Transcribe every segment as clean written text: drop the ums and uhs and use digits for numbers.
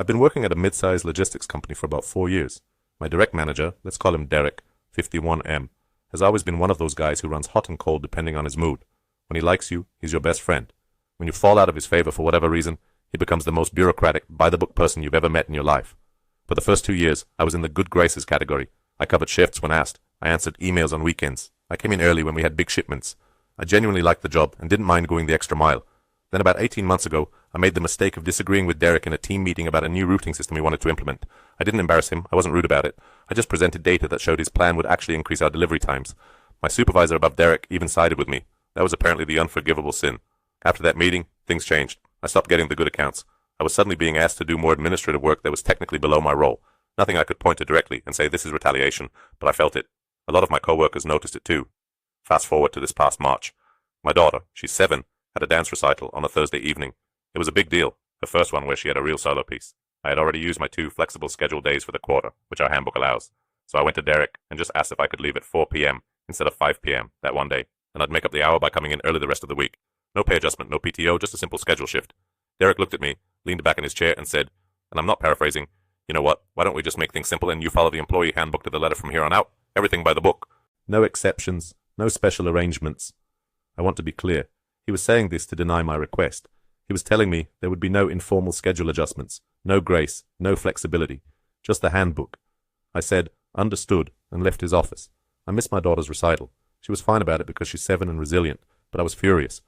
I've been working at a mid-sized logistics company for about 4 years. My direct manager, let's call him Derek, 51M, has always been one of those guys who runs hot and cold depending on his mood. When he likes you, he's your best friend. When you fall out of his favor for whatever reason, he becomes the most bureaucratic, by-the-book person you've ever met in your life. For the first 2 years, I was in the good graces category. I covered shifts when asked. I answered emails on weekends. I came in early when we had big shipments. I genuinely liked the job and didn't mind going the extra mile. Then about 18 months ago, I made the mistake of disagreeing with Derek in a team meeting about a new routing system we wanted to implement. I didn't embarrass him. I wasn't rude about it. I just presented data that showed his plan would actually increase our delivery times. My supervisor above Derek even sided with me. That was apparently the unforgivable sin. After that meeting, things changed. I stopped getting the good accounts. I was suddenly being asked to do more administrative work that was technically below my role. Nothing I could point to directly and say this is retaliation, but I felt it. A lot of my coworkers noticed it too. Fast forward to this past March. My daughter, she's 7, had a dance recital on a Thursday evening. It was a big deal, the first one where she had a real solo piece. I had already used my 2 flexible scheduled days for the quarter, which our handbook allows. So I went to Derek and just asked if I could leave at 4 p.m. instead of 5 p.m. that one day, and I'd make up the hour by coming in early the rest of the week. No pay adjustment, no PTO, just a simple schedule shift. Derek looked at me, leaned back in his chair, and said, and I'm not paraphrasing, you know what, why don't we just make things simple and you follow the employee handbook to the letter from here on out? Everything by the book. No exceptions, no special arrangements. I want to be clear. He was saying this to deny my request. He was telling me there would be no informal schedule adjustments, no grace, no flexibility, just the handbook. I said, understood, and left his office. I missed my daughter's recital. She was fine about it because she's 7 and resilient, but I was furious.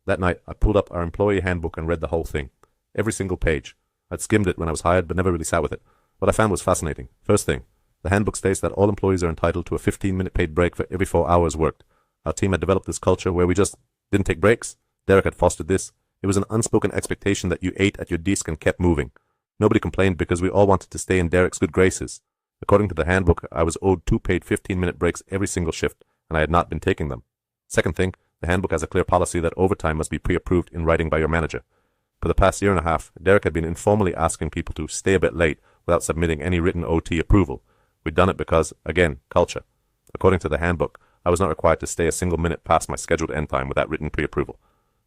That night, I pulled up our employee handbook and read the whole thing. Every single page. I'd skimmed it when I was hired, but never really sat with it. What I found was fascinating. First thing, the handbook states that all employees are entitled to a 15-minute paid break for every 4 hours worked. Our team had developed this culture where we just didn't take breaks. Derek had fostered this. It was an unspoken expectation that you ate at your desk and kept moving. Nobody complained because we all wanted to stay in Derek's good graces. According to the handbook, I was owed 2 paid 15-minute breaks every single shift, and I had not been taking them. Second thing, the handbook has a clear policy that overtime must be pre-approved in writing by your manager. For the past year and a half, Derek had been informally asking people to stay a bit late without submitting any written OT approval. We'd done it because, again, culture. According to the handbook, I was not required to stay a single minute past my scheduled end time without written pre-approval.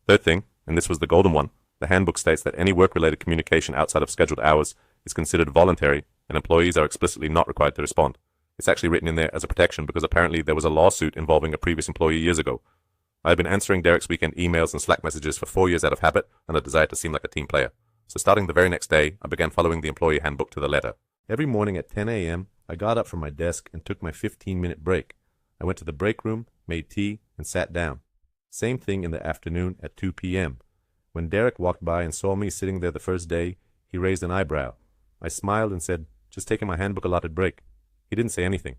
Third thing, and this was the golden one, the handbook states that any work-related communication outside of scheduled hours is considered voluntary and employees are explicitly not required to respond. It's actually written in there as a protection because apparently there was a lawsuit involving a previous employee years ago. I had been answering Derek's weekend emails and Slack messages for 4 years out of habit and a desire to seem like a team player. So starting the very next day, I began following the employee handbook to the letter. Every morning at 10 a.m., I got up from my desk and took my 15-minute break. I went to the break room, made tea, and sat down. Same thing in the afternoon at 2 p.m. When Derek walked by and saw me sitting there the first day, he raised an eyebrow. I smiled and said, just taking my handbook allotted break. He didn't say anything.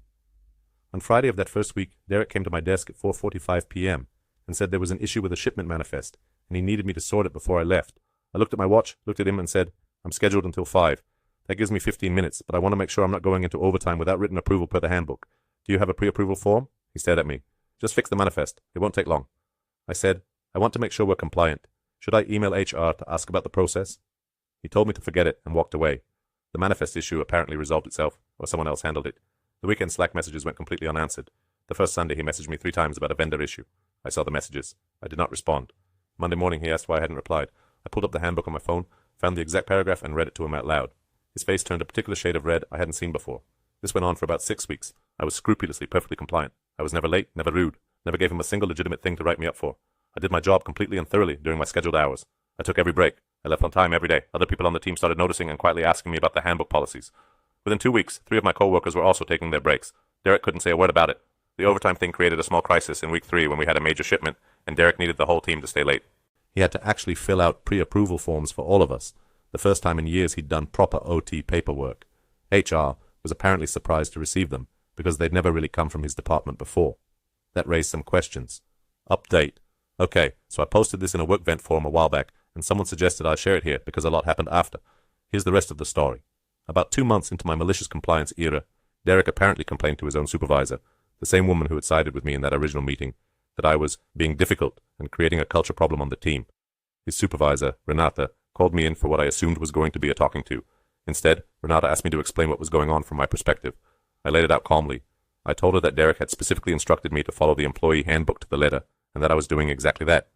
On Friday of that first week, Derek came to my desk at 4:45 p.m. and said there was an issue with a shipment manifest, and he needed me to sort it before I left. I looked at my watch, looked at him, and said, I'm scheduled until 5. That gives me 15 minutes, but I want to make sure I'm not going into overtime without written approval per the handbook. Do you have a pre-approval form? He stared at me. Just fix the manifest. It won't take long. I said, I want to make sure we're compliant. Should I email HR to ask about the process? He told me to forget it and walked away. The manifest issue apparently resolved itself, or someone else handled it. The weekend Slack messages went completely unanswered. The first Sunday he messaged me 3 times about a vendor issue. I saw the messages. I did not respond. Monday morning he asked why I hadn't replied. I pulled up the handbook on my phone, found the exact paragraph, and read it to him out loud. His face turned a particular shade of red I hadn't seen before. This went on for about 6 weeks. I was scrupulously perfectly compliant. I was never late, never rude, never gave him a single legitimate thing to write me up for. I did my job completely and thoroughly during my scheduled hours. I took every break. I left on time every day. Other people on the team started noticing and quietly asking me about the handbook policies. Within 2 weeks, 3 of my coworkers were also taking their breaks. Derek couldn't say a word about it. The overtime thing created a small crisis in week 3 when we had a major shipment, and Derek needed the whole team to stay late. He had to actually fill out pre-approval forms for all of us. The first time in years he'd done proper OT paperwork. HR was apparently surprised to receive them, because they'd never really come from his department before. That raised some questions. Update. Okay, so I posted this in a workvent forum a while back, and someone suggested I share it here because a lot happened after. Here's the rest of the story. About 2 months into my malicious compliance era, Derek apparently complained to his own supervisor, the same woman who had sided with me in that original meeting, that I was being difficult and creating a culture problem on the team. His supervisor, Renata, called me in for what I assumed was going to be a talking to. Instead, Renata asked me to explain what was going on from my perspective. I laid it out calmly. I told her that Derek had specifically instructed me to follow the employee handbook to the letter, and that I was doing exactly that.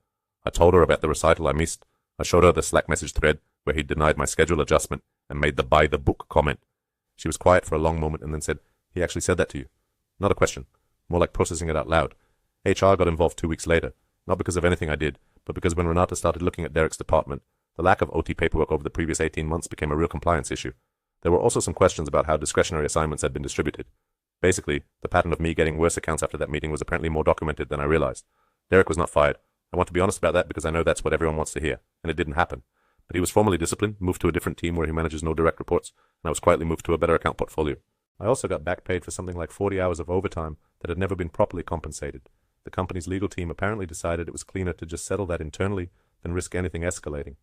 I told her about the recital I missed. I showed her the Slack message thread where he denied my schedule adjustment and made the buy the book comment. She was quiet for a long moment and then said, "He actually said that to you?" Not a question, more like processing it out loud. HR got involved 2 weeks later, not because of anything I did, but because when Renata started looking at Derek's department, the lack of OT paperwork over the previous 18 months became a real compliance issue. There were also some questions about how discretionary assignments had been distributed. Basically, the pattern of me getting worse accounts after that meeting was apparently more documented than I realized. Derek was not fired. I want to be honest about that because I know that's what everyone wants to hear, and it didn't happen. But he was formally disciplined, moved to a different team where he manages no direct reports, and I was quietly moved to a better account portfolio. I also got back paid for something like 40 hours of overtime that had never been properly compensated. The company's legal team apparently decided it was cleaner to just settle that internally than risk anything escalating.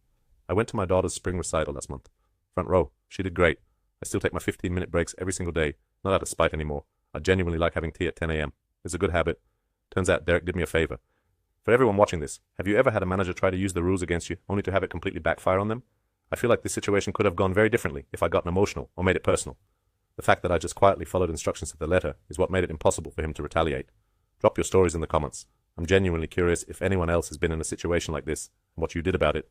I went to my daughter's spring recital last month. Front row. She did great. I still take my 15-minute breaks every single day, not out of spite anymore. I genuinely like having tea at 10 a.m. It's a good habit. Turns out Derek did me a favor. For everyone watching this, have you ever had a manager try to use the rules against you, only to have it completely backfire on them? I feel like this situation could have gone very differently if I'd gotten emotional or made it personal. The fact that I just quietly followed instructions to the letter is what made it impossible for him to retaliate. Drop your stories in the comments. I'm genuinely curious if anyone else has been in a situation like this and what you did about it.